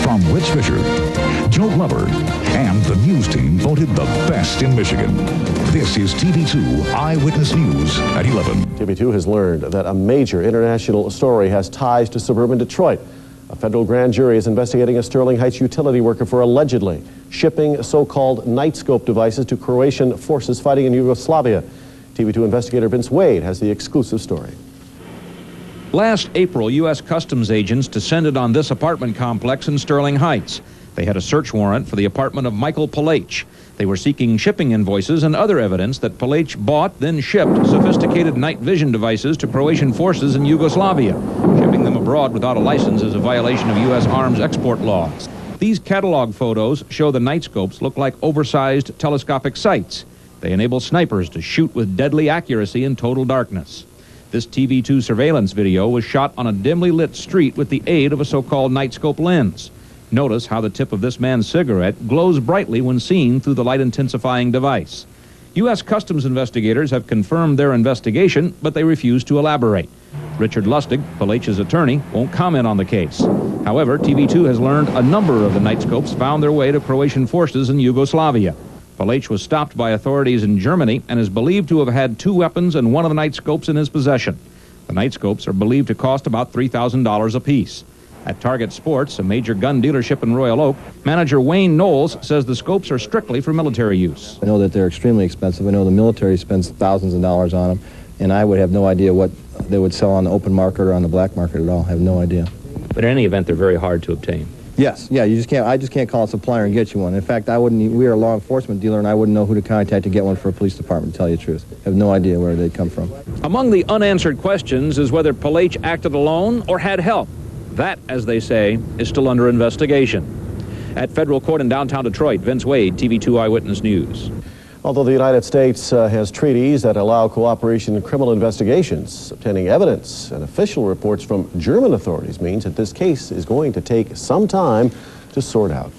from Rich Fisher, Joe Glover, and the news team voted the best in Michigan. This is TV2 Eyewitness News at 11. TV2 has learned that a major international story has ties to suburban Detroit. A federal grand jury is investigating a Sterling Heights utility worker for allegedly shipping so-called nightscope devices to Croatian forces fighting in Yugoslavia. TV2 investigator Vince Wade has the exclusive story. Last April, U.S. Customs agents descended on this apartment complex in Sterling Heights. They had a search warrant for the apartment of Michael Palaich. They were seeking shipping invoices and other evidence that Palaich bought, then shipped sophisticated night vision devices to Croatian forces in Yugoslavia. Shipping them abroad without a license is a violation of U.S. arms export laws. These catalog photos show the nightscopes look like oversized telescopic sights. They enable snipers to shoot with deadly accuracy in total darkness. This TV2 surveillance video was shot on a dimly lit street with the aid of a so-called nightscope lens. Notice how the tip of this man's cigarette glows brightly when seen through the light-intensifying device. U.S. Customs investigators have confirmed their investigation, but they refuse to elaborate. Richard Lustig, Palaich's attorney, won't comment on the case. However, TV2 has learned a number of the nightscopes found their way to Croatian forces in Yugoslavia. Palaich was stopped by authorities in Germany and is believed to have had 2 weapons and one of the nightscopes in his possession. The nightscopes are believed to cost about $3,000 apiece. At Target Sports, a major gun dealership in Royal Oak, manager Wayne Knowles says the scopes are strictly for military use. I know that they're extremely expensive. I know the military spends thousands of dollars on them, and I would have no idea what they would sell on the open market or on the black market at all. I have no idea. But in any event, they're very hard to obtain. Yes, yeah, I just can't call a supplier and get you one. In fact, we are a law enforcement dealer, and I wouldn't know who to contact to get one for a police department, to tell you the truth. I have no idea where they come from. Among the unanswered questions is whether Palaich acted alone or had help. That, as they say, is still under investigation. At federal court in downtown Detroit, Vince Wade, TV2 Eyewitness News. Although the United States has treaties that allow cooperation in criminal investigations, obtaining evidence and official reports from German authorities means that this case is going to take some time to sort out.